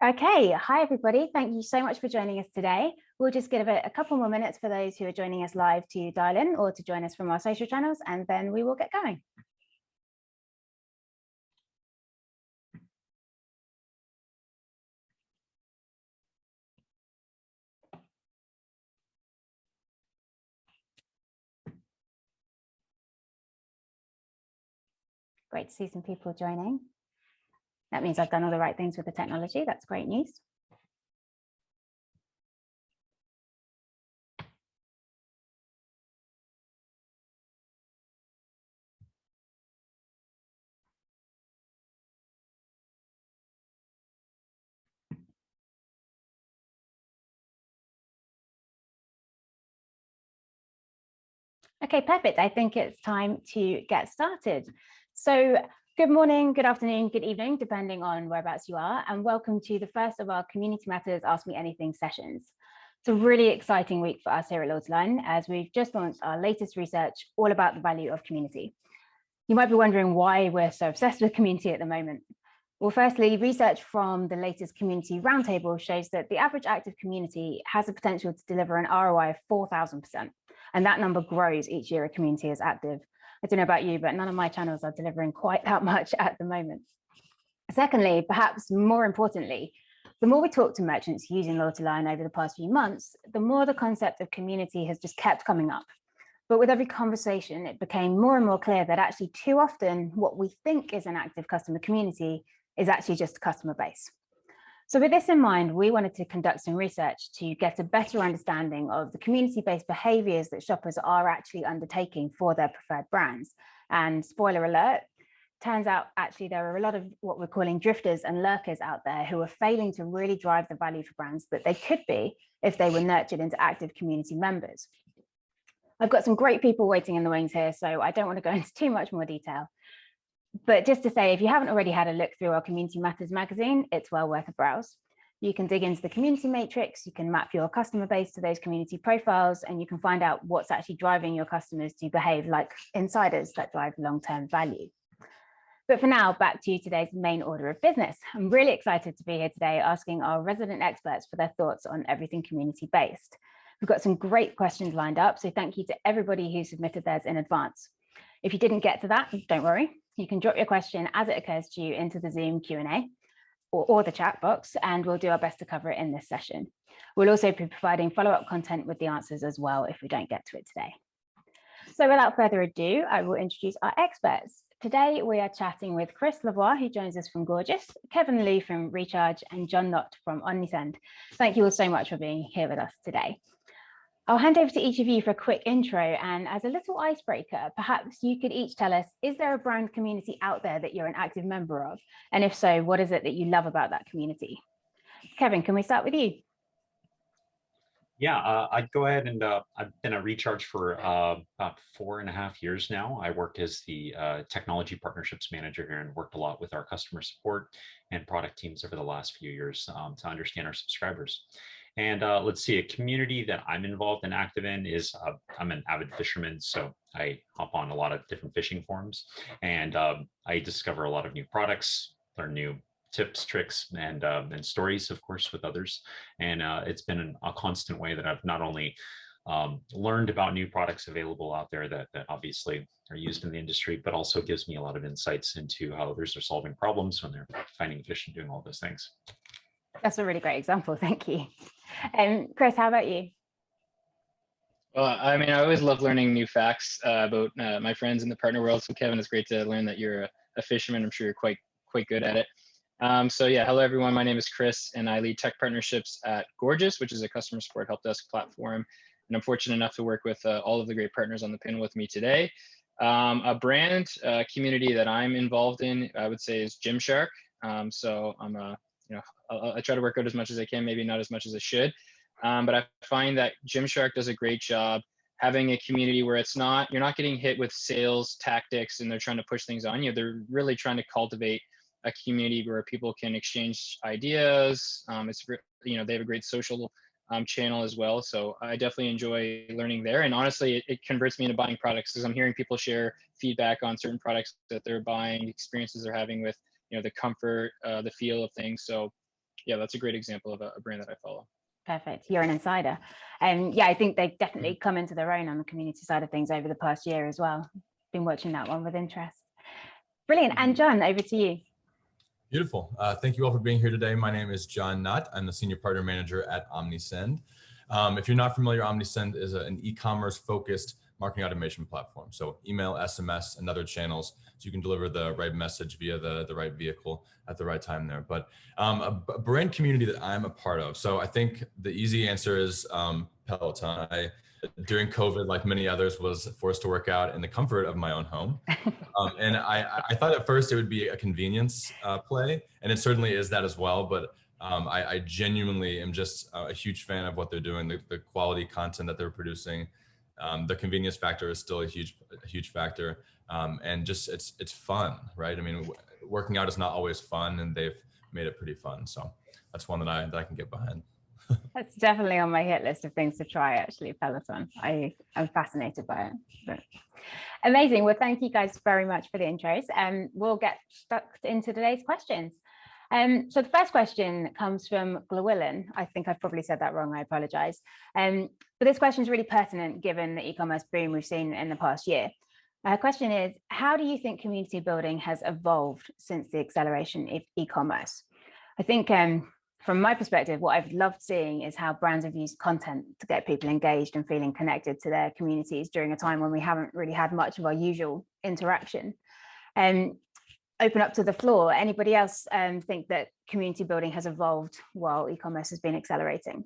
Okay, hi everybody. Thank you so much for joining us today. We'll just give it a couple more minutes for those who are joining us live to dial in or to join us from our social channels, and then we will get going. Great to see some people joining. That means I've done all the right things with the technology. That's great news. Okay, perfect. I think it's time to get started. So good morning, good afternoon, good evening, depending on whereabouts you are, and welcome to the first of our Community Matters Ask Me Anything sessions. It's a really exciting week for us here at LoyaltyLion, as we've just launched our latest research all about the value of community. You might be wondering why we're so obsessed with community at the moment. Well, firstly, research from the latest community roundtable shows that the average active community has the potential to deliver an ROI of 4,000%. And that number grows each year a community is active. I don't know about you, but none of my channels are delivering quite that much at the moment. Secondly, perhaps more importantly, the more we talk to merchants using LoyaltyLion over the past few months, the more the concept of community has just kept coming up. But with every conversation, it became more and more clear that actually too often what we think is an active customer community is actually just a customer base. So with this in mind, we wanted to conduct some research to get a better understanding of the community-based behaviors that shoppers are actually undertaking for their preferred brands. And spoiler alert, turns out actually there are a lot of what we're calling drifters and lurkers out there who are failing to really drive the value for brands that they could be if they were nurtured into active community members. I've got some great people waiting in the wings here, so I don't want to go into too much more detail. But just to say, if you haven't already had a look through our Community Matters magazine, it's well worth a browse. You can dig into the community matrix, you can map your customer base to those community profiles, and you can find out what's actually driving your customers to behave like insiders that drive long-term value. But for now, back to today's main order of business. I'm really excited to be here today asking our resident experts for their thoughts on everything community-based. We've got some great questions lined up, so thank you to everybody who submitted theirs in advance. If you didn't get to that, don't worry. You can drop your question as it occurs to you into the Zoom Q&A or the chat box, and we'll do our best to cover it in this session. We'll also be providing follow-up content with the answers as well if we don't get to it today. So without further ado, I will introduce our experts. Today, we are chatting with Chris Lavoie, who joins us from Gorgias, Kevin Liu from ReCharge, and Jon Knott from Omnisend. Thank you all so much for being here with us today. I'll hand over to each of you for a quick intro, and as a little icebreaker, perhaps you could each tell us, is there a brand community out there that you're an active member of? And if so, what is it that you love about that community? Kevin, can we start with you? Yeah, I'd go ahead and I've been at ReCharge for about 4.5 years now. I work as the technology partnerships manager here and worked a lot with our customer support and product teams over the last few years to understand our subscribers. And let's see, a community that I'm involved and active in is I'm an avid fisherman, so I hop on a lot of different fishing forums, and I discover a lot of new products, learn new tips, tricks, and stories, of course, with others. And it's been a constant way that I've not only learned about new products available out there that obviously are used in the industry, but also gives me a lot of insights into how others are solving problems when they're finding fish and doing all those things. That's a really great example. Thank you. Chris, how about you? Well, I mean, I always love learning new facts about my friends in the partner world. So Kevin, it's great to learn that you're a fisherman. I'm sure you're quite good at it. So yeah, hello everyone. My name is Chris, and I lead tech partnerships at Gorgias, which is a customer support help desk platform. And I'm fortunate enough to work with all of the great partners on the panel with me today. A brand community that I'm involved in, I would say, is Gymshark. So I'm I try to work out as much as I can, maybe not as much as I should. But I find that Gymshark does a great job having a community where you're not getting hit with sales tactics and they're trying to push things on you. They're really trying to cultivate a community where people can exchange ideas. They have a great social channel as well. So I definitely enjoy learning there. And honestly, it converts me into buying products because I'm hearing people share feedback on certain products that they're buying, experiences they're having with, the comfort, the feel of things. So yeah, that's a great example of a brand that I follow. Perfect. You're an insider. And yeah, I think they've definitely come into their own on the community side of things over the past year as well. Been watching that one with interest. Brilliant. And Jon, over to you. Beautiful. Thank you all for being here today. My name is Jon Knott. I'm the Senior Partner Manager at Omnisend. If you're not familiar, Omnisend is an e-commerce focused marketing automation platform. So email, SMS, and other channels, so you can deliver the right message via the right vehicle at the right time there. But a brand community that I'm a part of. So I think the easy answer is Peloton. During COVID, like many others, was forced to work out in the comfort of my own home. And I thought at first it would be a convenience play, and it certainly is that as well. But I genuinely am just a huge fan of what they're doing, the quality content that they're producing. The convenience factor is still a huge factor, and just it's fun, right? I mean, working out is not always fun, and they've made it pretty fun. So that's one that I can get behind. That's definitely on my hit list of things to try, actually, Peloton. I am fascinated by it. But amazing. Well, thank you guys very much for the intros. We'll get stuck into today's questions. So the first question comes from Glawillan. I think I've probably said that wrong. I apologize. But this question is really pertinent given the e-commerce boom we've seen in the past year. Her question is, how do you think community building has evolved since the acceleration of e-commerce? I think from my perspective, what I've loved seeing is how brands have used content to get people engaged and feeling connected to their communities during a time when we haven't really had much of our usual interaction. Open up to the floor. Anybody else think that community building has evolved while e-commerce has been accelerating?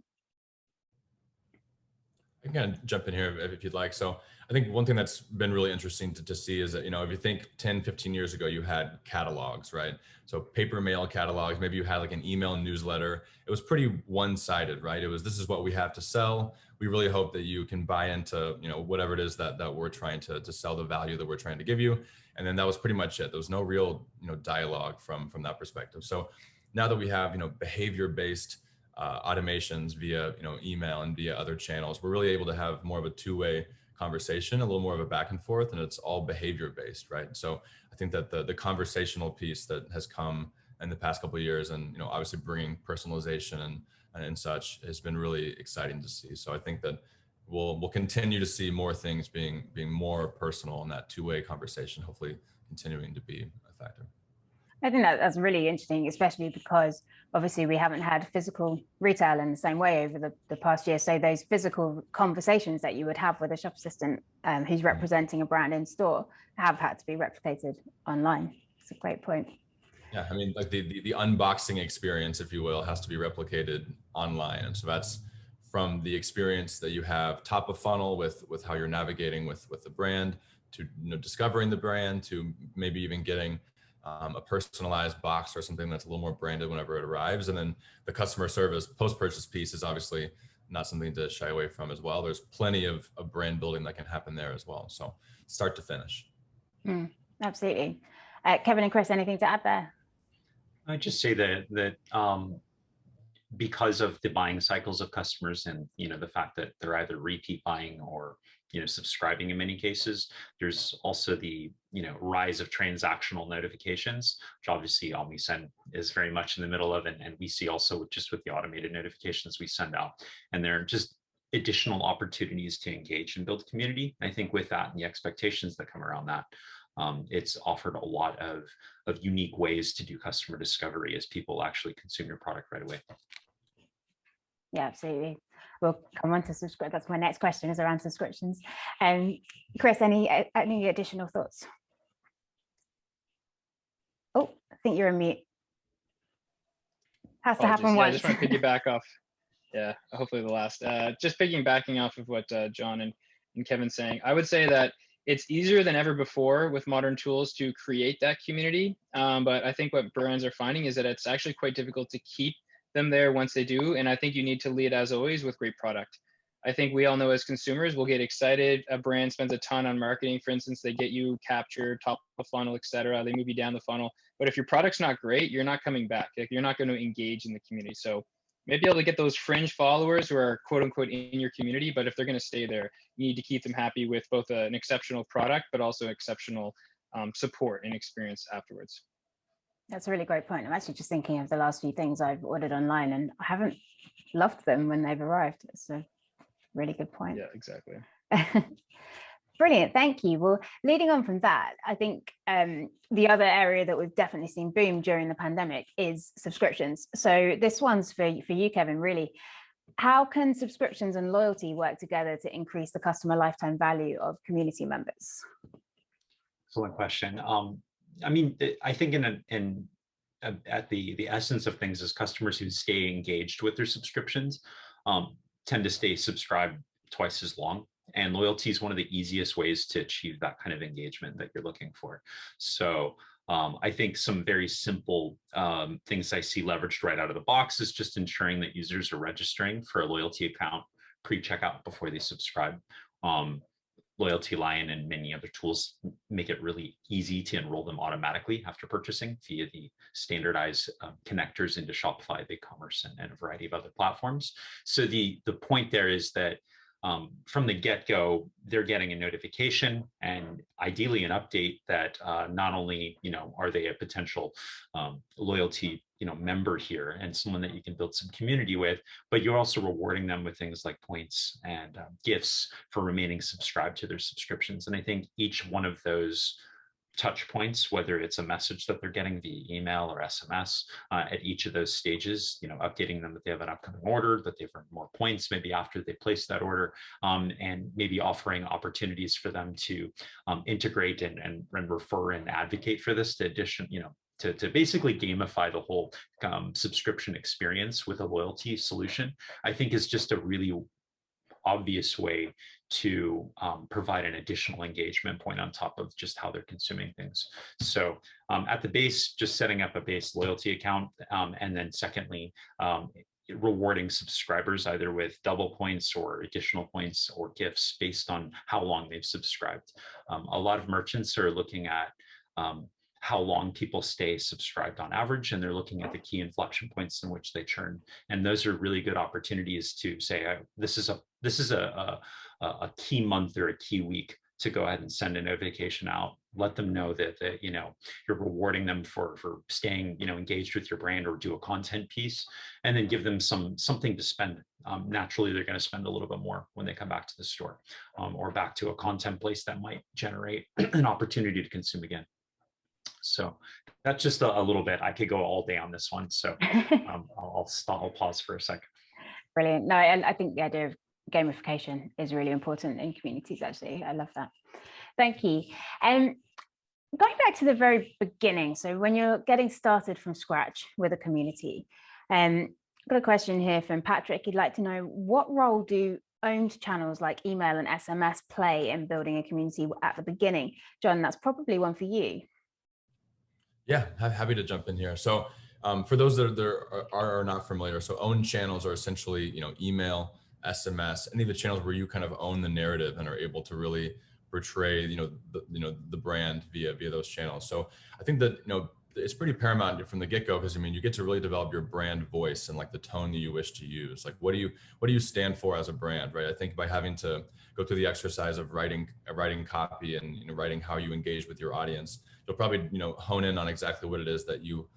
I can jump in here if you'd like. So I think one thing that's been really interesting to see is that, if you think 10, 15 years ago, you had catalogs, right? So paper mail catalogs, maybe you had like an email newsletter. It was pretty one-sided, right? It was, this is what we have to sell. We really hope that you can buy into, whatever it is that we're trying to sell, the value that we're trying to give you. And then that was pretty much it. There was no real, dialogue from that perspective. So now that we have, behavior-based automations via email and via other channels, we're really able to have more of a two-way conversation, a little more of a back and forth, and it's all behavior based, right? So I think that the conversational piece that has come in the past couple of years, and obviously bringing personalization and such, has been really exciting to see. So I think that we'll continue to see more things being more personal, and that two-way conversation hopefully continuing to be a factor. I think that's really interesting, especially because obviously we haven't had physical retail in the same way over the past year. So those physical conversations that you would have with a shop assistant who's representing a brand in store have had to be replicated online. It's a great point. Yeah, I mean, like the unboxing experience, if you will, has to be replicated online. And so that's from the experience that you have top of funnel with how you're navigating with the brand, to discovering the brand, to maybe even getting a personalized box or something that's a little more branded whenever it arrives. And then the customer service post-purchase piece is obviously not something to shy away from as well. There's plenty of brand building that can happen there as well. So start to finish. Absolutely. Kevin and Chris, anything to add there? I'd just say that because of the buying cycles of customers and the fact that they're either repeat buying or subscribing in many cases, there's also the rise of transactional notifications, which obviously Omnisend is very much in the middle of, and we see also just with the automated notifications we send out, and they're just additional opportunities to engage and build community. I think with that and the expectations that come around that, it's offered a lot of unique ways to do customer discovery as people actually consume your product right away. Yeah, absolutely. We'll come on to subscribe. That's my next question, is around subscriptions. Chris, any additional thoughts? Oh, I think you're on mute. Has to happen once. I just want to piggyback off. Yeah, hopefully the last. Just piggybacking off of what Jon and Kevin's saying, I would say that it's easier than ever before with modern tools to create that community. But I think what brands are finding is that it's actually quite difficult to keep them there once they do. And I think you need to lead, as always, with great product. I think we all know as consumers, we'll get excited. A brand spends a ton on marketing. For instance, they get you captured, top of funnel, et cetera. They move you down the funnel. But if your product's not great, you're not coming back. Like, you're not going to engage in the community. So maybe able to get those fringe followers who are quote unquote in your community, but if they're going to stay there, you need to keep them happy with both an exceptional product, but also exceptional support and experience afterwards. That's a really great point. I'm actually just thinking of the last few things I've ordered online, and I haven't loved them when they've arrived. It's a really good point. Yeah, exactly. Brilliant, thank you. Well, leading on from that, I think the other area that we've definitely seen boom during the pandemic is subscriptions. So this one's for you, Kevin, really. How can subscriptions and loyalty work together to increase the customer lifetime value of community members? Excellent question. I mean, I think at the essence of things is customers who stay engaged with their subscriptions tend to stay subscribed twice as long. And loyalty is one of the easiest ways to achieve that kind of engagement that you're looking for. So I think some very simple things I see leveraged right out of the box is just ensuring that users are registering for a loyalty account pre-checkout before they subscribe. LoyaltyLion and many other tools make it really easy to enroll them automatically after purchasing via the standardized connectors into Shopify, BigCommerce, and a variety of other platforms. So the point there is that from the get-go, they're getting a notification and ideally an update that not only are they a potential loyalty member here and someone that you can build some community with, but you're also rewarding them with things like points and gifts for remaining subscribed to their subscriptions. And I think each one of those touch points, whether it's a message that they're getting via email or SMS at each of those stages, updating them that they have an upcoming order, that they've earned more points maybe after they place that order, and maybe offering opportunities for them to integrate and refer and advocate for this to to basically gamify the whole subscription experience with a loyalty solution, I think is just a really obvious way to provide an additional engagement point on top of just how they're consuming things. So at the base, just setting up a base loyalty account, and then secondly, rewarding subscribers either with double points or additional points or gifts based on how long they've subscribed. A lot of merchants are looking at how long people stay subscribed on average, and they're looking at the key inflection points in which they churn. And those are really good opportunities to say, this is a key month or a key week to go ahead and send a notification out, let them know that you're rewarding them for staying engaged with your brand, or do a content piece, and then give them something to spend. Naturally, they're going to spend a little bit more when they come back to the store, or back to a content place that might generate an opportunity to consume again. So that's just a little bit. I could go all day on this one, so I'll pause for a second. Brilliant. No, and I think the idea of gamification is really important in communities. Actually, I love that. Thank you. Going back to the very beginning, so when you're getting started from scratch with a community, I've got a question here from Patrick. He'd like to know, what role do owned channels like email and SMS play in building a community at the beginning? Jon, that's probably one for you. Yeah, happy to jump in here. So for those that are not familiar, so owned channels are essentially, email, SMS, any of the channels where you kind of own the narrative and are able to really portray, the brand via those channels. So I think that, it's pretty paramount from the get-go, because you get to really develop your brand voice and like the tone that you wish to use. Like, what do you stand for as a brand, right? I think by having to go through the exercise of writing copy and writing how you engage with your audience, you'll probably hone in on exactly what it is that you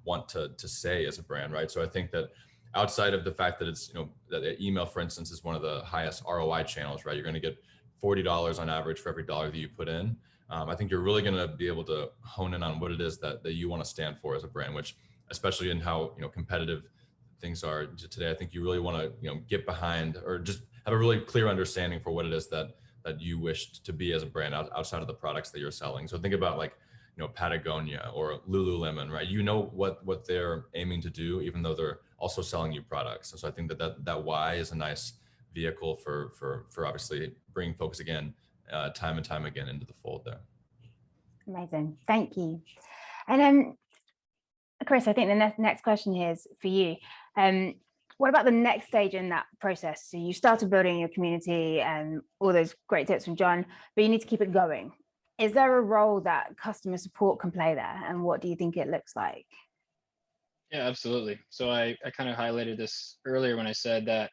want to say as a brand, right? So I think that outside of the fact that it's that email, for instance, is one of the highest ROI channels, right? You're going to get $40 on average for every dollar that you put in. I think you're really going to be able to hone in on what it is that you want to stand for as a brand, which, especially in how competitive things are today, I think you really want to get behind, or just have a really clear understanding for what it is that you wish to be as a brand outside of the products that you're selling. So think about like Patagonia or Lululemon, right? What they're aiming to do, even though they're also selling you products. And so I think that why is a nice vehicle for obviously bringing folks again, time and time again into the fold there. Amazing, thank you. And then, Chris, I think the next question here is for you. What about the next stage in that process? So you started building your community and all those great tips from Jon, but you need to keep it going. Is there a role that customer support can play there? And what do you think it looks like? Yeah, absolutely. So I kind of highlighted this earlier when I said that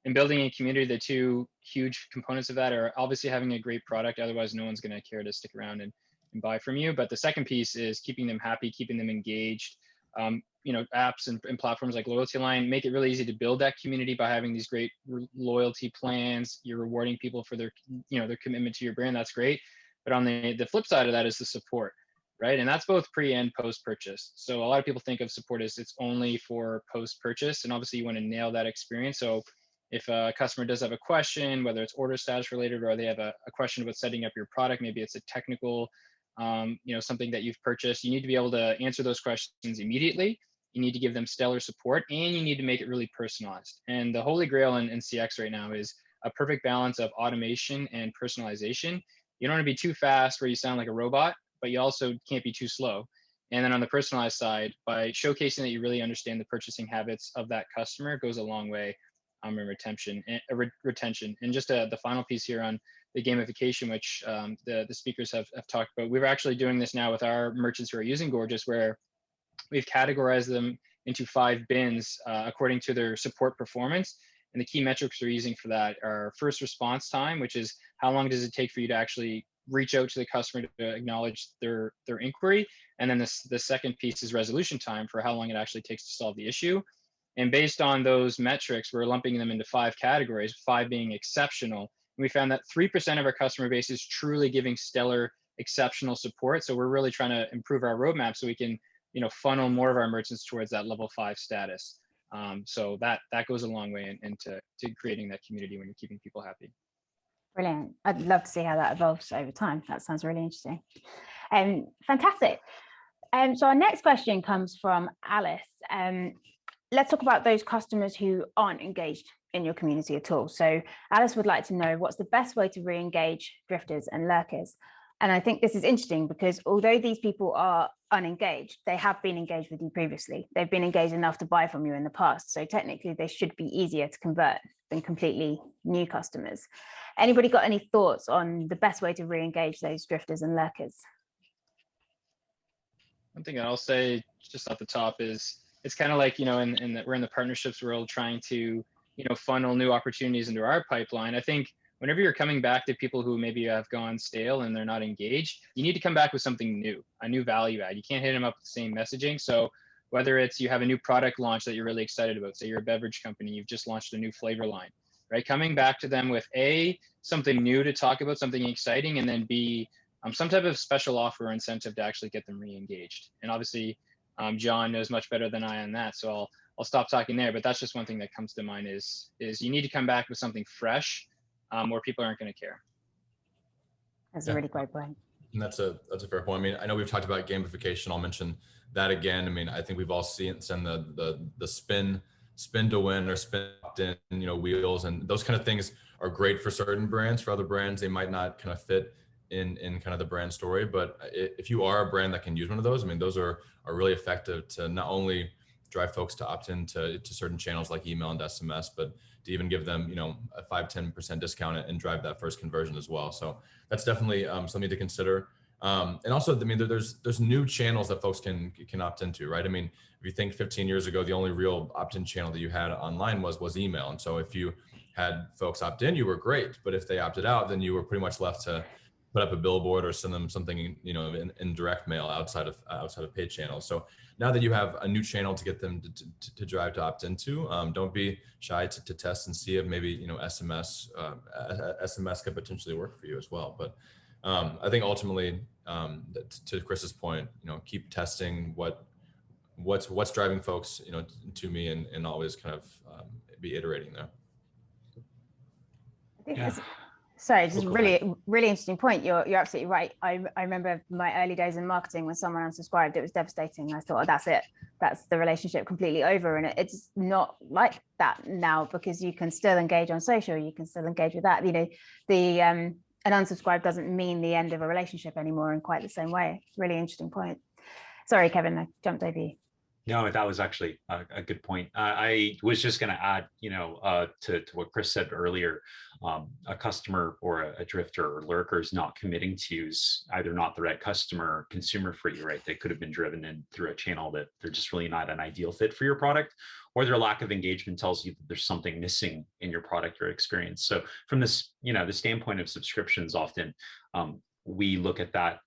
in building a community, the two huge components of that are obviously having a great product. Otherwise, no one's going to care to stick around and and buy from you. But the second piece is keeping them happy, keeping them engaged. Apps and platforms like LoyaltyLion make it really easy to build that community by having these great loyalty plans. You're rewarding people for their commitment to your brand. That's great. But on the flip side of that is the support, right? And that's both pre and post purchase. So a lot of people think of support as it's only for post purchase, and obviously you want to nail that experience. So if a customer does have a question, whether it's order status related or they have a question about setting up your product, maybe it's a technical, something that you've purchased, you need to be able to answer those questions immediately. You need to give them stellar support, and you need to make it really personalized. And the holy grail in CX right now is a perfect balance of automation and personalization. You don't want to be too fast where you sound like a robot, but you also can't be too slow. And then on the personalized side, by showcasing that you really understand the purchasing habits of that customer goes a long way in retention. And just the final piece here on the gamification, which the speakers have talked about. We're actually doing this now with our merchants who are using Gorgias, where we've categorized them into 5 bins according to their support performance. And the key metrics we're using for that are first response time, which is how long does it take for you to actually reach out to the customer to acknowledge their inquiry. And then the second piece is resolution time, for how long it actually takes to solve the issue. And based on those metrics, we're lumping them into 5 categories, 5 being exceptional. And we found that 3% of our customer base is truly giving stellar, exceptional support. So we're really trying to improve our roadmap so we can funnel more of our merchants towards that level 5 status. So that goes a long way into creating that community when you're keeping people happy. Brilliant. I'd love to see how that evolves over time. That sounds really interesting. Fantastic. So our next question comes from Alice. Let's talk about those customers who aren't engaged in your community at all. So Alice would like to know what's the best way to re-engage drifters and lurkers. And I think this is interesting because although these people are unengaged, they have been engaged with you previously. They've been engaged enough to buy from you in the past. So technically they should be easier to convert than completely new customers. Anybody got any thoughts on the best way to re-engage those drifters and lurkers? One thing I'll say just off the top is it's kind of like, we're in the partnerships world trying to, funnel new opportunities into our pipeline. I think whenever you're coming back to people who maybe have gone stale and they're not engaged, you need to come back with something new, a new value add. You can't hit them up with the same messaging. So whether it's you have a new product launch that you're really excited about, say you're a beverage company, you've just launched a new flavor line, right? Coming back to them with something new to talk about, something exciting, and then B, some type of special offer or incentive to actually get them re-engaged. And obviously, Jon knows much better than I on that, so I'll stop talking there. But that's just one thing that comes to mind is you need to come back with something fresh, or people aren't going to care. That's a really great point. And that's a fair point. I mean, I know we've talked about gamification. I'll mention that again. I mean, I think we've all seen the spin to win or spin opt-in, wheels, and those kind of things are great for certain brands. For other brands, they might not kind of fit in kind of the brand story. But if you are a brand that can use one of those, I mean, those are really effective to not only drive folks to opt in to certain channels like email and SMS, but to even give them, a 5-10% discount and drive that first conversion as well. So that's definitely something to consider. And also, I mean, there's new channels that folks can opt into, right? I mean, if you think 15 years ago, the only real opt-in channel that you had online was email. And so if you had folks opt in, you were great. But if they opted out, then you were pretty much left to put up a billboard or send them something, in direct mail outside of paid channels. So now that you have a new channel to get them to drive to opt into, don't be shy to test and see if maybe, SMS could potentially work for you as well. But I think ultimately, to Chris's point, keep testing what's driving folks, to me, and always kind of be iterating there. I think that's, sorry, just really interesting point. You're absolutely right. I remember my early days in marketing when someone unsubscribed, it was devastating. I thought, oh, that's it. That's the relationship completely over. And it's not like that now, because you can still engage on social. You can still engage with that. An unsubscribe doesn't mean the end of a relationship anymore in quite the same way. Really interesting point. Sorry, Kevin, I jumped over you. No, that was actually a good point. I was just going to add, to what Chris said earlier, a customer or a drifter or lurker is not committing to use either not the right customer or consumer for you, right? They could have been driven in through a channel that they're just really not an ideal fit for your product, or their lack of engagement tells you that there's something missing in your product or experience. So from this, the standpoint of subscriptions, often we look at that,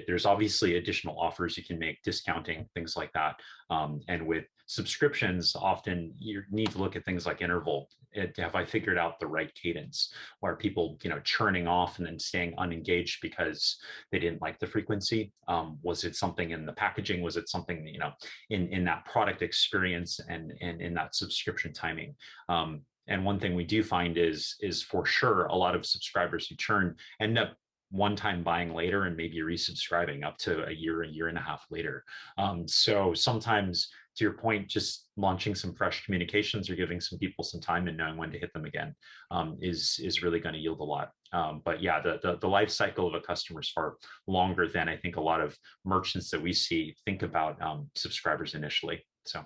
there's obviously additional offers you can make, discounting, things like that. And with subscriptions, often you need to look at things like interval. Have I figured out the right cadence? Or are people, churning off and then staying unengaged because they didn't like the frequency? Was it something in the packaging? Was it something, in that product experience and in that subscription timing? And one thing we do find is for sure a lot of subscribers who churn end up one-time buying later and maybe resubscribing up to a year and a half later. So sometimes, to your point, just launching some fresh communications or giving some people some time and knowing when to hit them again is really going to yield a lot. But yeah, the life cycle of a customer is far longer than I think a lot of merchants that we see think about subscribers initially. So.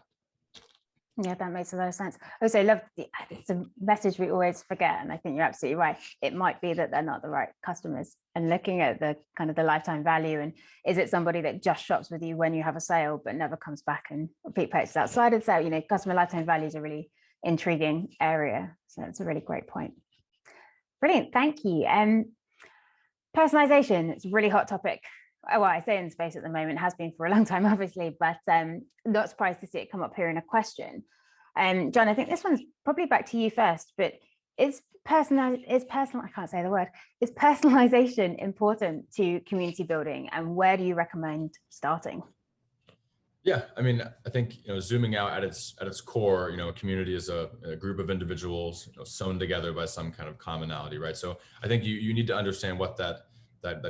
Yeah, that makes a lot of sense. Also, I love it's a message we always forget, and I think you're absolutely right. It might be that they're not the right customers, and looking at the kind of the lifetime value, and is it somebody that just shops with you when you have a sale but never comes back and repeat purchases outside of sale? Customer lifetime value is a really intriguing area. So that's a really great point. Brilliant, thank you. Personalization, it's a really hot topic. Well, I say in the space at the moment, has been for a long time, obviously, but not surprised to see it come up here in a question. Jon, I think this one's probably back to you first, but is personalization important to community building, and where do you recommend starting? Yeah, I mean, I think, zooming out at its core, a community is a group of individuals, sewn together by some kind of commonality, right? So I think you need to understand what that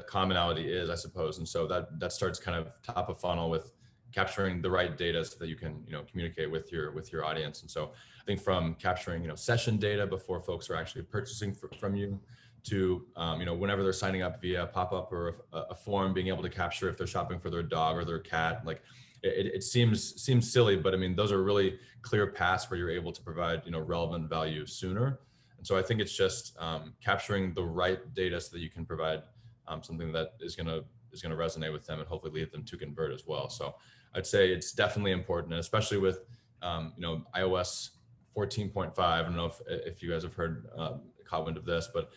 commonality is, I suppose. And so that starts kind of top of funnel with capturing the right data so that you can, communicate with your audience. And so I think from capturing, session data before folks are actually purchasing from you to, whenever they're signing up via pop-up or a form, being able to capture if they're shopping for their dog or their cat. Like it seems silly, but I mean, those are really clear paths where you're able to provide, relevant value sooner. And so I think it's just capturing the right data so that you can provide something that is going to resonate with them and hopefully lead them to convert as well. So I'd say it's definitely important, and especially with iOS 14.5. I don't know if you guys have heard caught wind of this, but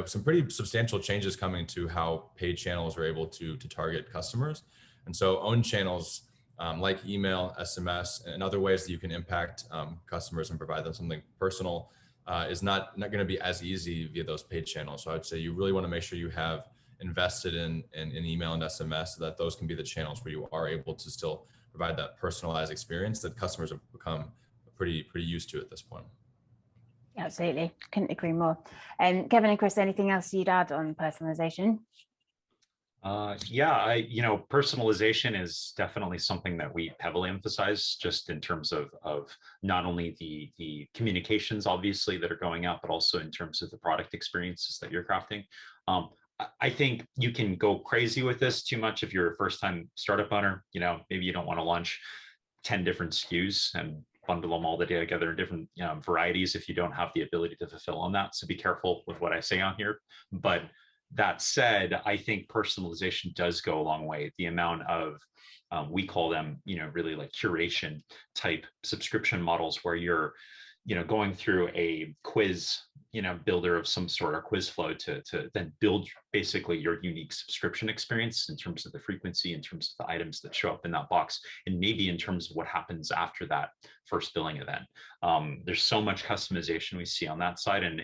some pretty substantial changes coming to how paid channels are able to target customers. And so own channels like email, SMS, and other ways that you can impact customers and provide them something personal is not going to be as easy via those paid channels. So I'd say you really want to make sure you have invested in email and SMS so that those can be the channels where you are able to still provide that personalized experience that customers have become pretty used to at this point. Absolutely, couldn't agree more. And Kevin and Chris, anything else you'd add on personalization? Yeah, personalization is definitely something that we heavily emphasize, just in terms of not only the communications, obviously, that are going out, but also in terms of the product experiences that you're crafting. I think you can go crazy with this too much if you're a first-time startup owner. Maybe you don't want to launch 10 different SKUs and bundle them all together in different varieties if you don't have the ability to fulfill on that. So be careful with what I say on here. But that said, I think personalization does go a long way. The amount of, we call them, really like curation type subscription models where you're, going through a quiz, builder of some sort, or quiz flow to then build basically your unique subscription experience in terms of the frequency, in terms of the items that show up in that box, and maybe in terms of what happens after that first billing event. There's so much customization we see on that side, and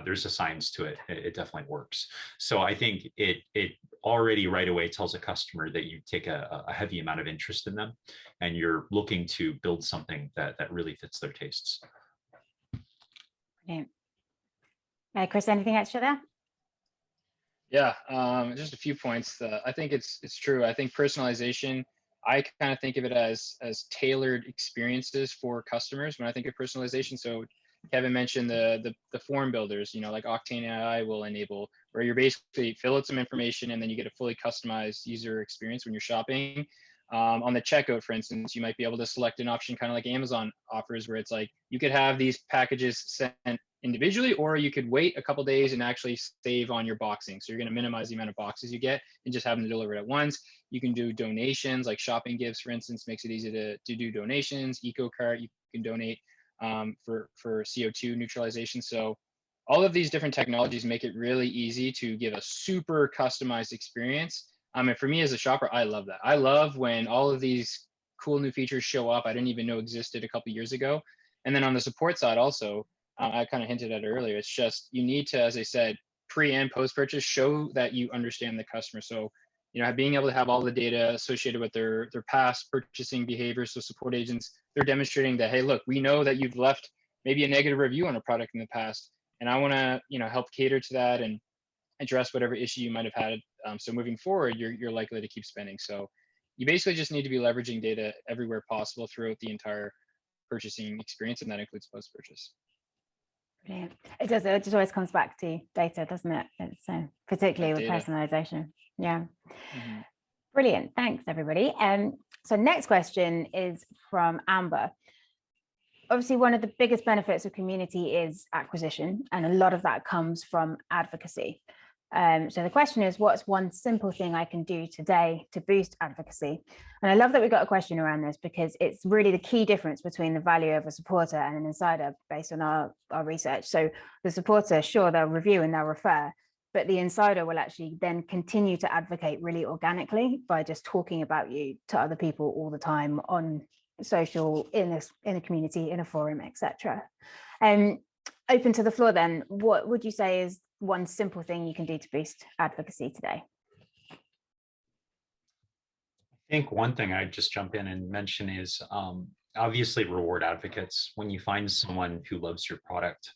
there's a science to it. It definitely works. So I think it already right away tells a customer that you take a heavy amount of interest in them, and you're looking to build something that really fits their tastes. Brilliant. Chris, anything extra there? Yeah, just a few points. I think it's true. I think personalization, I kind of think of it as tailored experiences for customers when I think of personalization. So Kevin mentioned the form builders, like Octane AI will enable, where you're basically fill out some information and then you get a fully customized user experience when you're shopping. On the checkout, for instance, you might be able to select an option kind of like Amazon offers, where it's like you could have these packages sent individually, or you could wait a couple days and actually save on your boxing. So you're going to minimize the amount of boxes you get and just have them delivered at once. You can do donations, like shopping gifts, for instance, makes it easy to do donations. EcoCart, you can donate for CO2 neutralization. So all of these different technologies make it really easy to give a super customized experience. And for me as a shopper, I love that. I love when all of these cool new features show up I didn't even know existed a couple years ago. And then on the support side also, I kind of hinted at it earlier, it's just, you need to, as I said, pre and post purchase, show that you understand the customer. So, being able to have all the data associated with their past purchasing behaviors. So support agents, they're demonstrating that, hey, look, we know that you've left maybe a negative review on a product in the past, and I want to, help cater to that and address whatever issue you might have had. So moving forward, you're likely to keep spending. So you basically just need to be leveraging data everywhere possible throughout the entire purchasing experience, and that includes post-purchase. Brilliant. It does. It just always comes back to data, doesn't it? It's particularly with personalization. Yeah. Mm-hmm. Brilliant. Thanks, everybody. So next question is from Amber. Obviously, one of the biggest benefits of community is acquisition, and a lot of that comes from advocacy. So the question is, what's one simple thing I can do today to boost advocacy? And I love that we got a question around this, because it's really the key difference between the value of a supporter and an insider based on our research. So the supporter, sure, they'll review and they'll refer, but the insider will actually then continue to advocate really organically by just talking about you to other people all the time on social, in a community, in a forum, etc. Open to the floor then, what would you say is one simple thing you can do to boost advocacy today? I think one thing I'd just jump in and mention is obviously reward advocates. When you find someone who loves your product,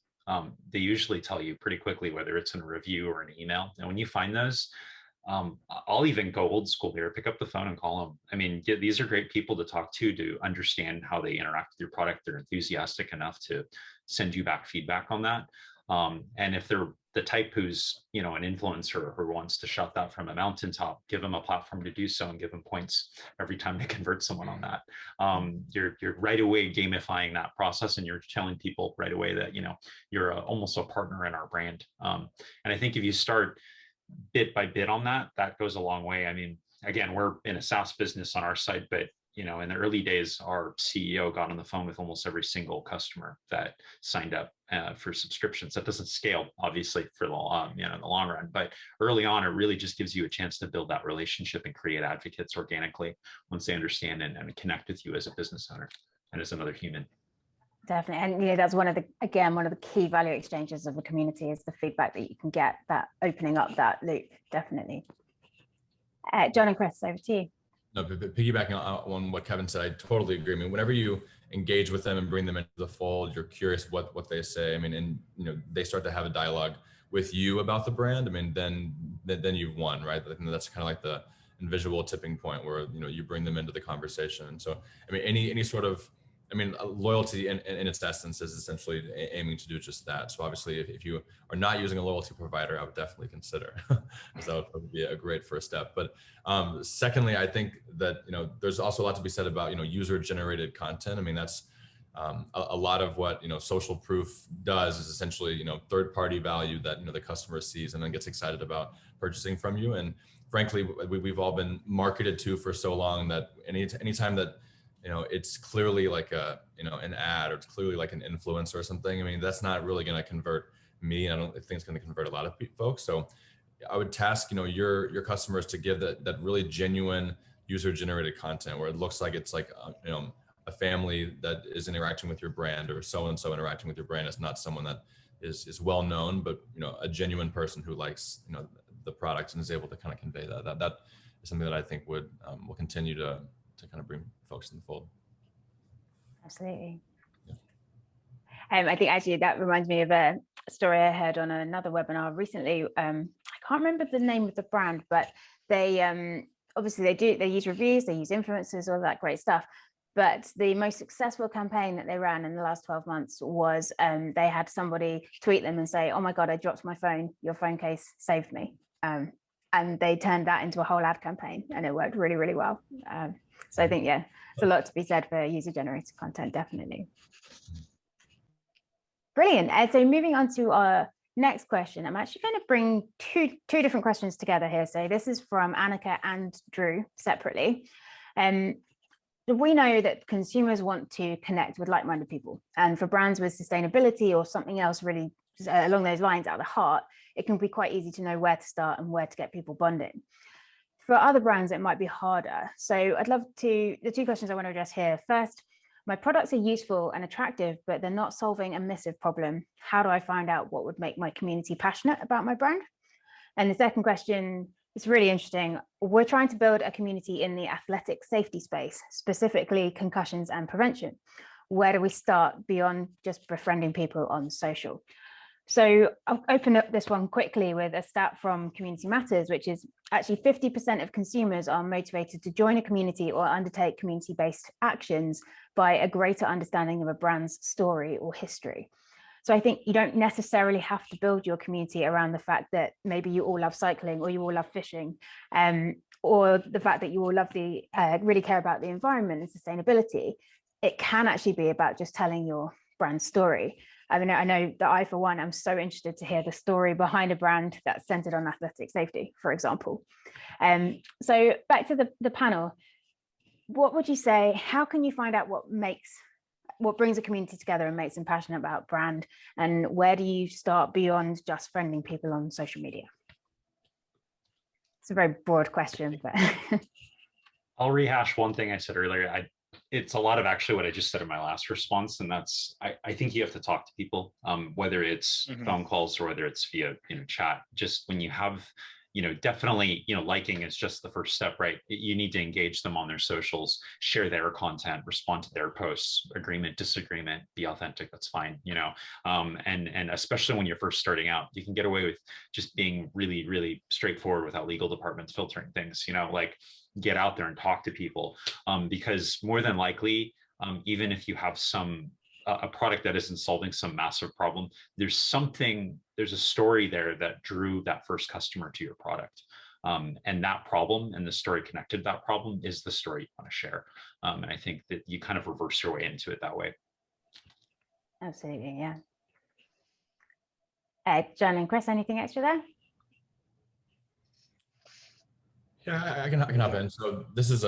they usually tell you pretty quickly, whether it's in a review or an email. And when you find those, I'll even go old school here, pick up the phone and call them. I mean, these are great people to talk to understand how they interact with your product. They're enthusiastic enough to send you back feedback on that. And if they're the type who's, an influencer who wants to shout that from a mountaintop, give them a platform to do so and give them points every time they convert someone on that. You're right away gamifying that process, and you're telling people right away that, you're almost a partner in our brand. And I think if you start bit by bit on that, that goes a long way. I mean, again, we're in a SaaS business on our side, but in the early days, our CEO got on the phone with almost every single customer that signed up for subscriptions. That doesn't scale, obviously, for the in the long run, but early on, it really just gives you a chance to build that relationship and create advocates organically once they understand and connect with you as a business owner and as another human. Definitely. And that's one of the key value exchanges of the community is the feedback that you can get, that opening up that loop. Definitely. Jon and Chris, over to you. No, piggybacking on what Kevin said, I totally agree. I mean, whenever you engage with them and bring them into the fold, you're curious what they say. I mean, and they start to have a dialogue with you about the brand. I mean, then you've won, right? I think that's kind of like the invisible tipping point where you bring them into the conversation. And so, I mean, any sort of, loyalty in its essence is essentially aiming to do just that. So obviously, if you are not using a loyalty provider, I would definitely consider, because that would probably be a great first step. But secondly, I think that there's also a lot to be said about user-generated content. I mean, that's a lot of what social proof does is essentially third-party value that the customer sees and then gets excited about purchasing from you. And frankly, we've all been marketed to for so long that anytime that it's clearly like an ad, or it's clearly like an influencer or something, I mean, that's not really going to convert me. I don't think it's going to convert a lot of folks. So I would task your customers to give that really genuine user-generated content where it looks like it's like a family that is interacting with your brand, or so-and-so interacting with your brand. It's not someone that is well known, but a genuine person who likes the product and is able to kind of convey that. That is something that I think will continue to kind of bring folks in the fold. Absolutely. Yeah. I think actually that reminds me of a story I heard on another webinar recently. I can't remember the name of the brand, but they obviously they use reviews, they use influencers, all that great stuff. But the most successful campaign that they ran in the last 12 months was they had somebody tweet them and say, "Oh my God, I dropped my phone. Your phone case saved me." And they turned that into a whole ad campaign, and it worked really, really well. So I think, yeah, it's a lot to be said for user-generated content, definitely. Brilliant. So moving on to our next question, I'm actually going to bring two different questions together here. So this is from Annika and Drew separately. we know that consumers want to connect with like-minded people, and for brands with sustainability or something else really along those lines at the heart, it can be quite easy to know where to start and where to get people bonding. For other brands, it might be harder. So I'd love to, the two questions I want to address here. First, my products are useful and attractive, but they're not solving a massive problem. How do I find out what would make my community passionate about my brand? And the second question, it's really interesting. We're trying to build a community in the athletic safety space, specifically concussions and prevention. Where do we start beyond just befriending people on social? So I'll open up this one quickly with a stat from Community Matters, which is actually 50% of consumers are motivated to join a community or undertake community-based actions by a greater understanding of a brand's story or history. So I think you don't necessarily have to build your community around the fact that maybe you all love cycling or you all love fishing, or the fact that you all love really care about the environment and sustainability. It can actually be about just telling your brand story. I mean, I know that I, for one, am so interested to hear the story behind a brand that's centered on athletic safety, for example. So back to the panel, what would you say, how can you find out what brings a community together and makes them passionate about brand? And where do you start beyond just friending people on social media? It's a very broad question, but I'll rehash one thing I said earlier. It's a lot of actually what I just said in my last response, and that's I think you have to talk to people, whether it's phone calls or whether it's via chat. Just when you have, definitely, liking is just the first step, right? You need to engage them on their socials, share their content, respond to their posts, agreement, disagreement, be authentic. That's fine, and especially when you're first starting out, you can get away with just being really, really straightforward without legal departments filtering things, like get out there and talk to people, because more than likely, even if you have a product that isn't solving some massive problem, there's a story there that drew that first customer to your product. And that problem and the story connected to that problem is the story you want to share. And I think that you kind of reverse your way into it that way. Absolutely, yeah. Jon and Chris, anything extra there? Yeah, I can hop in. So this is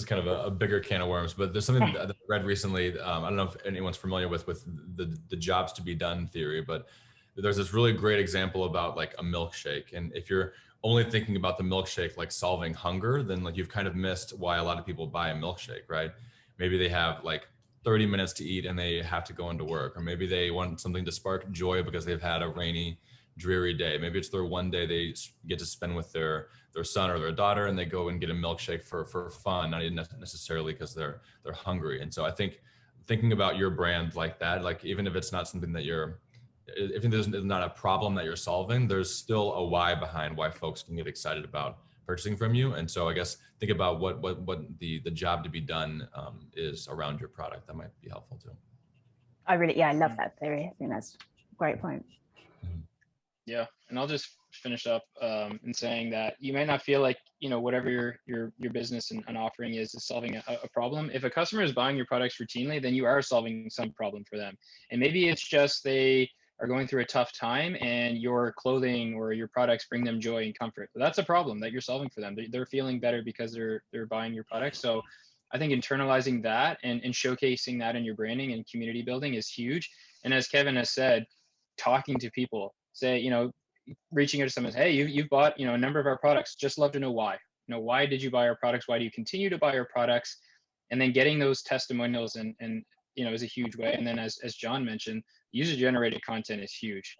kind of a bigger can of worms, but there's something that I read recently. I don't know if anyone's familiar with the jobs to be done theory, but there's this really great example about like a milkshake. And if you're only thinking about the milkshake like solving hunger, then like you've kind of missed why a lot of people buy a milkshake, right? Maybe they have like 30 minutes to eat and they have to go into work, or maybe they want something to spark joy because they've had a rainy, dreary day. Maybe it's their one day they get to spend with their son or their daughter, and they go and get a milkshake for fun, not even necessarily because they're hungry. And so I think thinking about your brand like that, like even if it's not something that if there's not a problem that you're solving, there's still a why behind why folks can get excited about purchasing from you. And so I guess think about what the job to be done is around your product. That might be helpful too. I love that theory. I think that's a great point. Yeah, and I'll just finish up in saying that you may not feel like whatever your business and offering is solving a problem. If a customer is buying your products routinely, then you are solving some problem for them. And maybe it's just they are going through a tough time, and your clothing or your products bring them joy and comfort. But that's a problem that you're solving for them. They're feeling better because they're buying your products. So I think internalizing that and showcasing that in your branding and community building is huge. And as Kevin has said, talking to people. Say, reaching out to someone, hey, you've bought, a number of our products. Just love to know why. Why did you buy our products? Why do you continue to buy our products? And then getting those testimonials and is a huge way. And then as Jon mentioned, user-generated content is huge.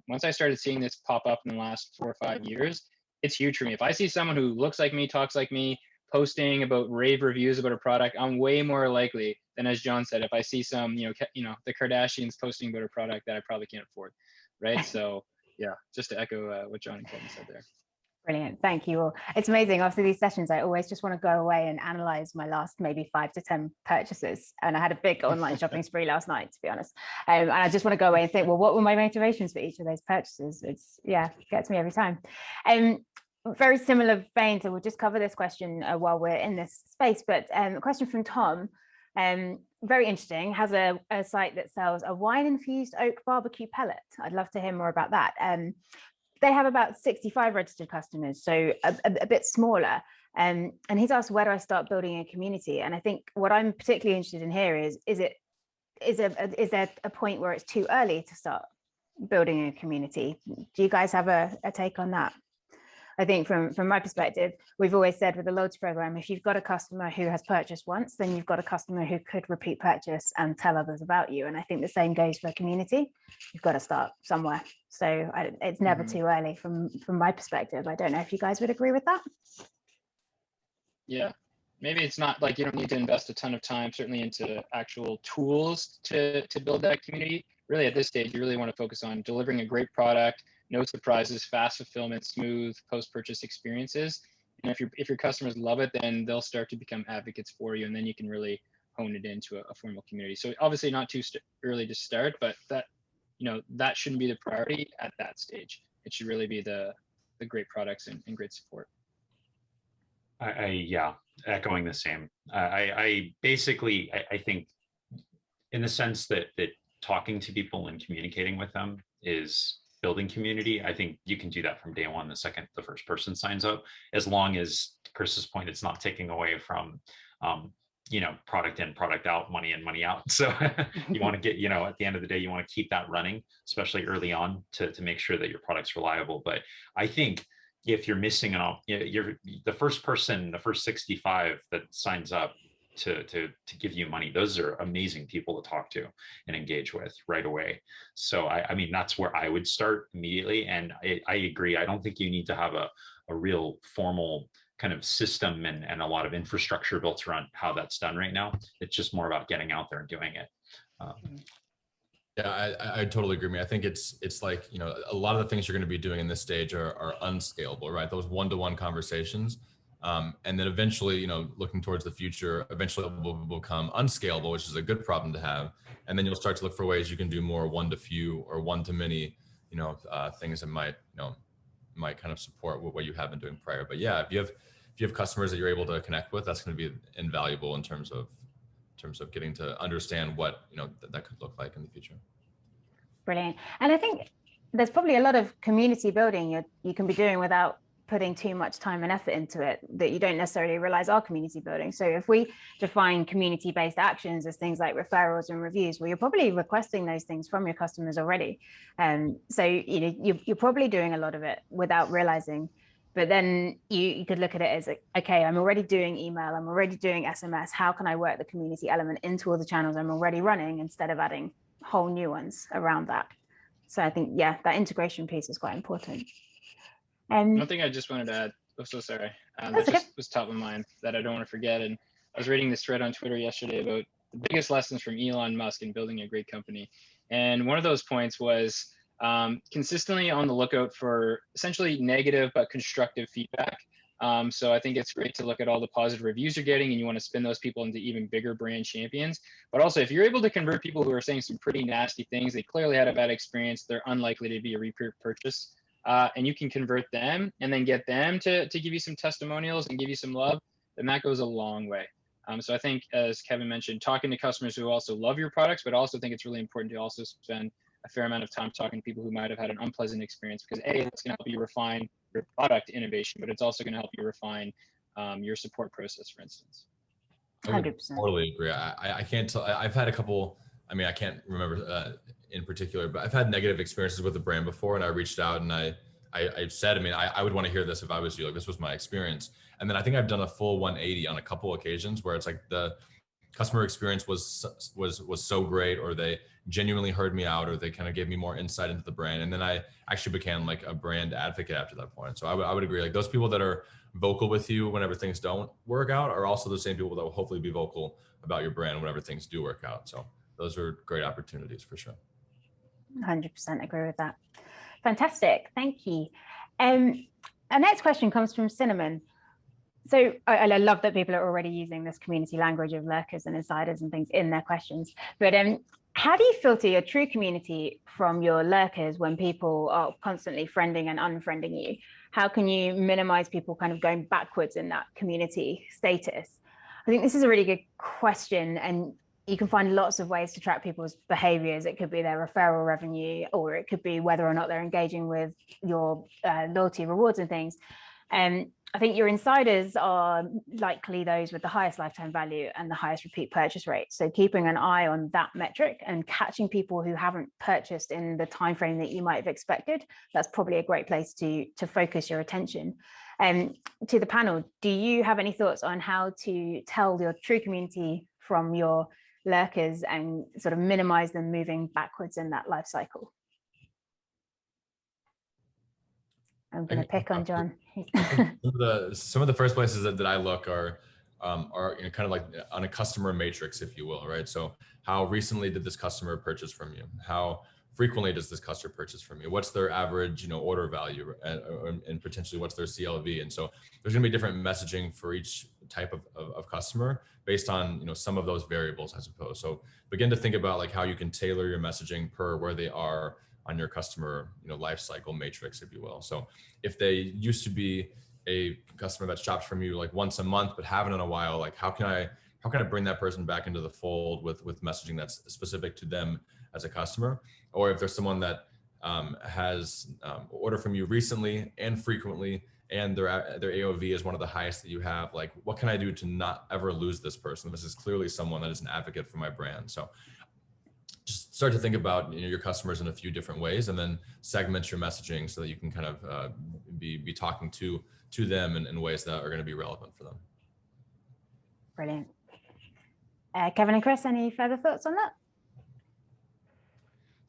Once I started seeing this pop up in the last 4 or 5 years, it's huge for me. If I see someone who looks like me, talks like me, posting about rave reviews about a product, I'm way more likely than, as Jon said, if I see some, the Kardashians posting about a product that I probably can't afford. Right. So yeah, just to echo what Jon and Kevin said there. Brilliant. Thank you all. It's amazing. After these sessions, I always just want to go away and analyze my last maybe 5 to 10 purchases. And I had a big online shopping spree last night, to be honest. And I just want to go away and think, well, what were my motivations for each of those purchases? Gets me every time. Very similar vein. So we'll just cover this question while we're in this space. But a question from Tom. Very interesting, has a site that sells a wine-infused oak barbecue pellet. I'd love to hear more about that. They have about 65 registered customers, so a bit smaller. And he's asked, where do I start building a community? And I think what I'm particularly interested in here is there a point where it's too early to start building a community? Do you guys have a take on that? I think from my perspective, we've always said with the loyalty program, if you've got a customer who has purchased once, then you've got a customer who could repeat purchase and tell others about you. And I think the same goes for a community. You've got to start somewhere. So it's never too early from my perspective. I don't know if you guys would agree with that. Yeah, maybe it's not like you don't need to invest a ton of time, certainly into actual tools to build that community. Really, at this stage, you really want to focus on delivering a great product, no surprises, fast fulfillment, smooth post-purchase experiences. And if your customers love it, then they'll start to become advocates for you, and then you can really hone it into a formal community. So obviously not too early to start, but that shouldn't be the priority at that stage. It should really be the great products and great support. Yeah, echoing the same. I basically think in the sense that talking to people and communicating with them is building community. I think you can do that from day one, the second the first person signs up, as long as, Chris's point, it's not taking away from product in, product out, money in, money out. So you want to get, at the end of the day, you want to keep that running, especially early on, to make sure that your product's reliable. But I think if you're missing you're the first person, the first 65 that signs up to give you money, those are amazing people to talk to and engage with right away. So I mean, that's where I would start immediately. And I agree. I don't think you need to have a real formal kind of system and a lot of infrastructure built around how that's done right now. It's just more about getting out there and doing it. Yeah, I totally agree. I think it's like, a lot of the things you're going to be doing in this stage are unscalable, right? Those one-to-one conversations. And then eventually, looking towards the future, eventually it will become unscalable, which is a good problem to have. And then you'll start to look for ways you can do more one-to-few or one-to-many, things that might kind of support what you have been doing prior. But yeah, if you have customers that you're able to connect with, that's going to be invaluable in terms of getting to understand what that could look like in the future. Brilliant. And I think there's probably a lot of community building you can be doing without putting too much time and effort into it that you don't necessarily realize are community building. So if we define community-based actions as things like referrals and reviews, well, you're probably requesting those things from your customers already. So you're probably doing a lot of it without realizing. But then you could look at it as, okay, I'm already doing email, I'm already doing SMS. How can I work the community element into all the channels I'm already running instead of adding whole new ones around that? So I think, yeah, that integration piece is quite important. One thing I just wanted to add, oh, so sorry, that just was top of mind that I don't want to forget. And I was reading this thread on Twitter yesterday about the biggest lessons from Elon Musk in building a great company. And one of those points was consistently on the lookout for essentially negative but constructive feedback. So I think it's great to look at all the positive reviews you're getting, and you want to spin those people into even bigger brand champions. But also, if you're able to convert people who are saying some pretty nasty things, they clearly had a bad experience, they're unlikely to be a repeat purchase, and you can convert them and then get them to give you some testimonials and give you some love, then that goes a long way. So I think, as Kevin mentioned, talking to customers who also love your products, but also think it's really important to also spend a fair amount of time talking to people who might have had an unpleasant experience, because it's going to help you refine your product innovation, but it's also going to help you refine your support process, for instance. 100%. Totally agree. I can't tell. I've had a couple. I mean, I can't remember in particular, but I've had negative experiences with the brand before, and I reached out and I said, I would want to hear this if I was you. Like, this was my experience, and then I think I've done a full 180 on a couple occasions where it's like the customer experience was so great, or they genuinely heard me out, or they kind of gave me more insight into the brand. And then I actually became like a brand advocate after that point. So I would agree, like those people that are vocal with you whenever things don't work out are also the same people that will hopefully be vocal about your brand whenever things do work out. So those are great opportunities for sure. 100% agree with that. Fantastic. Thank you. Our next question comes from Cinnamon. So I love that people are already using this community language of lurkers and insiders and things in their questions. But how do you filter your true community from your lurkers when people are constantly friending and unfriending you? How can you minimize people kind of going backwards in that community status? I think this is a really good question, and you can find lots of ways to track people's behaviors. It could be their referral revenue, or it could be whether or not they're engaging with your loyalty rewards and things. I think your insiders are likely those with the highest lifetime value and the highest repeat purchase rate. So keeping an eye on that metric and catching people who haven't purchased in the time frame that you might have expected, that's probably a great place to focus your attention. To the panel, do you have any thoughts on how to tell your true community from your lurkers and sort of minimize them moving backwards in that life cycle? I'm going to pick on Jon. Some of the first places that I look are you know, kind of like on a customer matrix, if you will, right? So how recently did this customer purchase from you? How frequently does this customer purchase from you? What's their average, you know, order value, and potentially what's their CLV? And so there's going to be different messaging for each type of customer based on, you know, some of those variables, I suppose. So begin to think about like how you can tailor your messaging per where they are on your customer, you know, life cycle matrix, if you will. So if they used to be a customer that shops from you like once a month but haven't in a while, like how can I bring that person back into the fold with messaging that's specific to them as a customer? Or if there's someone that has ordered from you recently and frequently, and their AOV is one of the highest that you have, like what can I do to not ever lose this person? This is clearly someone that is an advocate for my brand. So just start to think about, you know, your customers in a few different ways, and then segment your messaging so that you can kind of be talking to them in ways that are going to be relevant for them. Brilliant. Kevin and Chris, any further thoughts on that?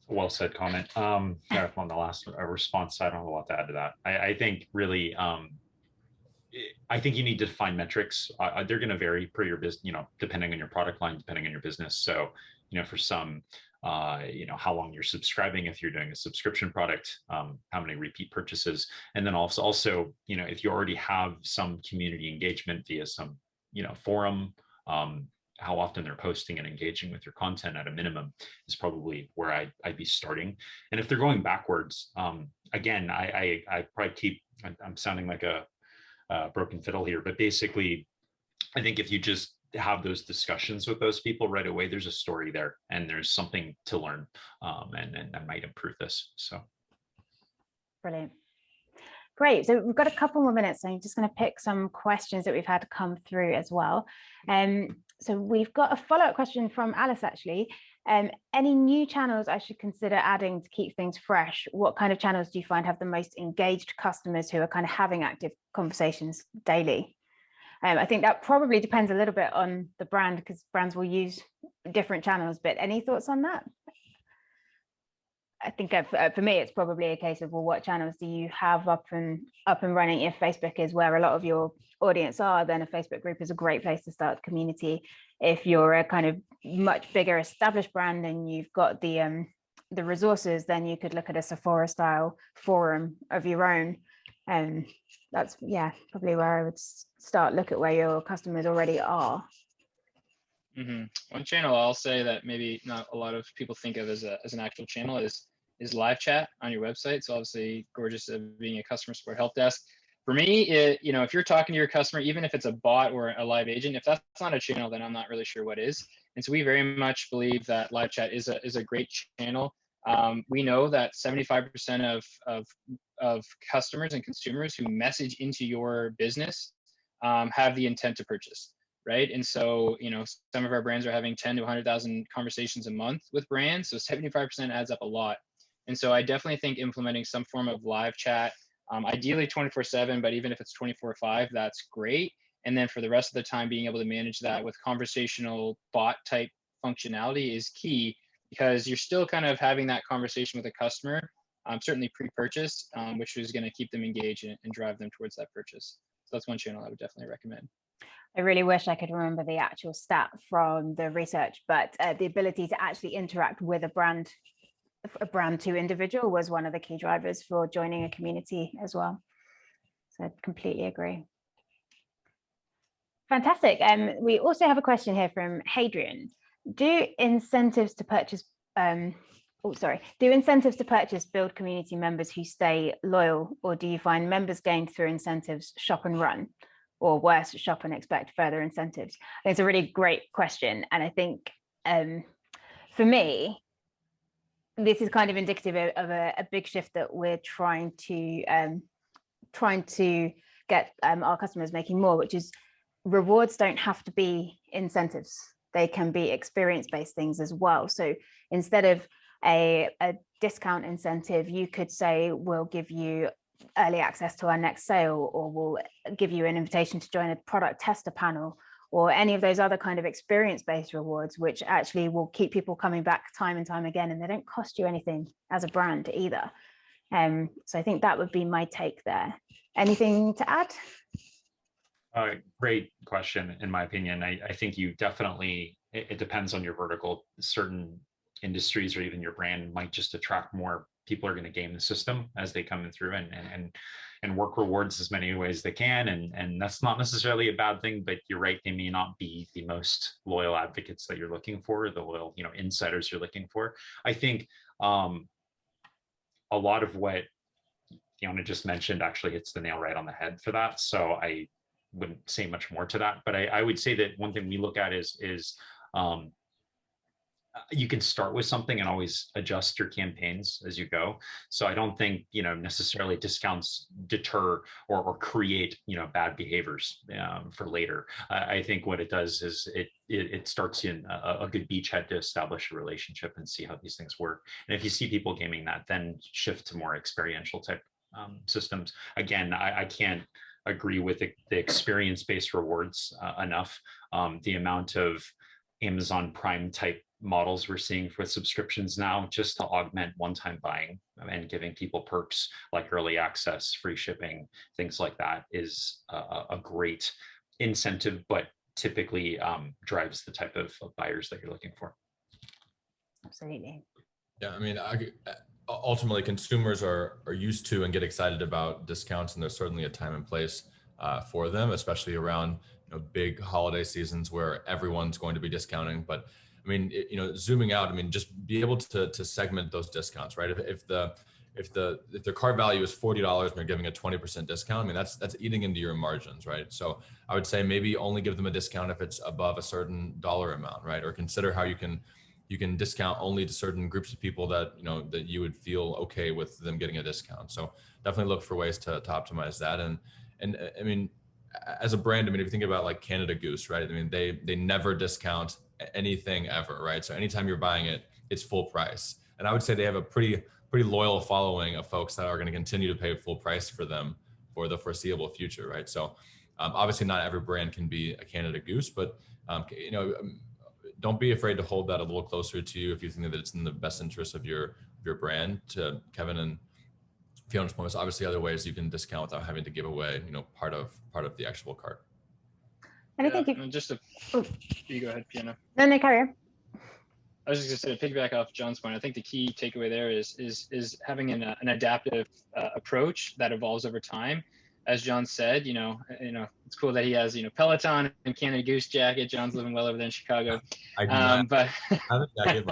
Well said comment. Yeah, on the last response, I don't have a lot to add to that. I think really, I think you need to define metrics. They're going to vary per your business, you know, depending on your product line, depending on your business. So, you know, for some, you know, how long you're subscribing, if you're doing a subscription product, how many repeat purchases, and then also, you know, if you already have some community engagement via some, you know, forum, how often they're posting and engaging with your content at a minimum is probably where I'd be starting. And if they're going backwards, again, I probably keep, I'm sounding like a broken fiddle here, but basically, I think if you just have those discussions with those people right away, there's a story there and there's something to learn, and that might improve this. So. Brilliant. Great. So we've got a couple more minutes. So I'm just going to pick some questions that we've had come through as well. So we've got a follow-up question from Alice, actually. Any new channels I should consider adding to keep things fresh? What kind of channels do you find have the most engaged customers who are kind of having active conversations daily? I think that probably depends a little bit on the brand, because brands will use different channels, but any thoughts on that? I think for me, it's probably a case of, well, what channels do you have up and running? If Facebook is where a lot of your audience are, then a Facebook group is a great place to start the community. If you're a kind of much bigger established brand and you've got the resources, then you could look at a Sephora style forum of your own. And that's, yeah, probably where I would start. Look at where your customers already are. One channel I'll say that maybe not a lot of people think of as an actual channel is live chat on your website. So obviously, Gorgias being a customer support help desk. For me, you know, if you're talking to your customer, even if it's a bot or a live agent, if that's not a channel, then I'm not really sure what is. And so we very much believe that live chat is a great channel. We know that 75% of customers and consumers who message into your business have the intent to purchase, right? And so, you know, some of our brands are having 10 to 100,000 conversations a month with brands. So 75% adds up a lot. And so I definitely think implementing some form of live chat, ideally 24/7, but even if it's 24/5, that's great. And then for the rest of the time, being able to manage that with conversational bot type functionality is key, because you're still kind of having that conversation with a customer, certainly pre-purchase, which is going to keep them engaged and drive them towards that purchase. So that's one channel I would definitely recommend. I really wish I could remember the actual stat from the research, but the ability to actually interact with a brand to individual was one of the key drivers for joining a community as well. So I completely agree. Fantastic. We also have a question here from Hadrian. Do incentives to purchase build community members who stay loyal, or do you find members gained through incentives shop and run, or worse, shop and expect further incentives? I think it's a really great question. And I think for me, this is kind of indicative of a big shift that we're trying to get our customers making more, which is rewards don't have to be incentives. They can be experience-based things as well. So instead of a discount incentive, you could say, we'll give you early access to our next sale, or we'll give you an invitation to join a product tester panel, or any of those other kind of experience-based rewards, which actually will keep people coming back time and time again, and they don't cost you anything as a brand either. So I think that would be my take there. Anything to add? Great question. In my opinion, I think you definitely, it depends on your vertical. Certain industries or even your brand might just attract more people are going to game the system as they come in through and work rewards as many ways they can. And that's not necessarily a bad thing, but you're right. They may not be the most loyal advocates that you're looking for, the loyal, insiders you're looking for. I think a lot of what Fiona just mentioned actually hits the nail right on the head for that. So I wouldn't say much more to that, but I would say that one thing we look at is you can start with something and always adjust your campaigns as you go. So I don't think, necessarily discounts deter or create, bad behaviors for later. I think what it does is it starts in a good beachhead to establish a relationship and see how these things work. And if you see people gaming that, then shift to more experiential type systems. Again, I can't agree with the experience-based rewards enough. The amount of Amazon Prime type models we're seeing with subscriptions now, just to augment one-time buying and giving people perks like early access, free shipping, things like that, is a great incentive, but typically drives the type of buyers that you're looking for. Absolutely. Yeah, I mean, ultimately consumers are used to and get excited about discounts, and there's certainly a time and place for them, especially around big holiday seasons where everyone's going to be discounting. But I mean, zooming out, I mean, just be able to segment those discounts, right? If the cart value is $40 and you're giving a 20% discount, I mean, that's eating into your margins, right? So I would say maybe only give them a discount if it's above a certain dollar amount, right? Or consider how you can discount only to certain groups of people that that you would feel okay with them getting a discount. So definitely look for ways to optimize that. And I mean, as a brand, I mean, if you think about like Canada Goose, right? I mean, they never discount anything ever, right? So anytime you're buying it, it's full price. And I would say they have a pretty loyal following of folks that are going to continue to pay full price for them for the foreseeable future, right? So obviously not every brand can be a Canada Goose, but don't be afraid to hold that a little closer to you if you think that it's in the best interest of your brand. To Kevin and Fiona's point, there's obviously other ways you can discount without having to give away, part of the actual cart. And I think you go ahead, Fiona. No, carry on. I was just going to piggyback off John's point. I think the key takeaway there is having an adaptive approach that evolves over time. As John said, it's cool that he has, Peloton and Canada Goose jacket. John's living well over there in Chicago. I do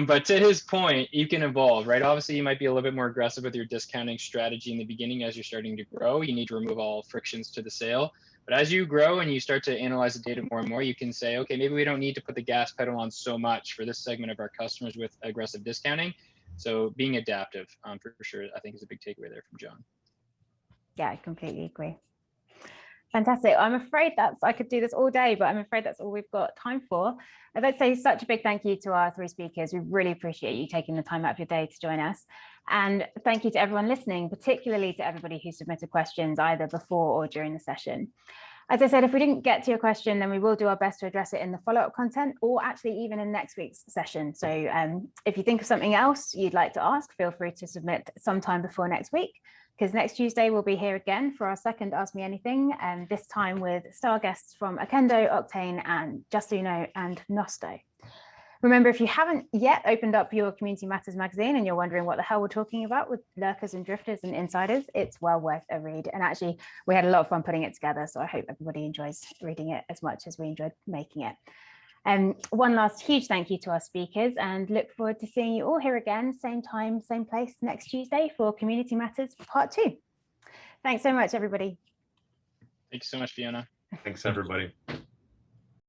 but to his point, you can evolve, right? Obviously, you might be a little bit more aggressive with your discounting strategy in the beginning as you're starting to grow. You need to remove all frictions to the sale. But as you grow and you start to analyze the data more and more, you can say, okay, maybe we don't need to put the gas pedal on so much for this segment of our customers with aggressive discounting. So being adaptive, for sure, I think is a big takeaway there from John. Yeah, I completely agree. Fantastic. I'm afraid I could do this all day, but I'm afraid that's all we've got time for. I'd like to say such a big thank you to our three speakers. We really appreciate you taking the time out of your day to join us. And thank you to everyone listening, particularly to everybody who submitted questions either before or during the session. As I said, if we didn't get to your question, then we will do our best to address it in the follow-up content or actually even in next week's session. So if you think of something else you'd like to ask, feel free to submit sometime before next week, because next Tuesday we'll be here again for our second Ask Me Anything, and this time with star guests from Okendo, Octane, and Justuno and Nosto. Remember, if you haven't yet opened up your Community Matters magazine and you're wondering what the hell we're talking about with lurkers and drifters and insiders, it's well worth a read. And actually, we had a lot of fun putting it together, so I hope everybody enjoys reading it as much as we enjoyed making it. One last huge thank you to our speakers, and look forward to seeing you all here again, same time, same place next Tuesday for Community Matters Part 2. Thanks so much, everybody. Thanks so much, Fiona. Thanks, everybody.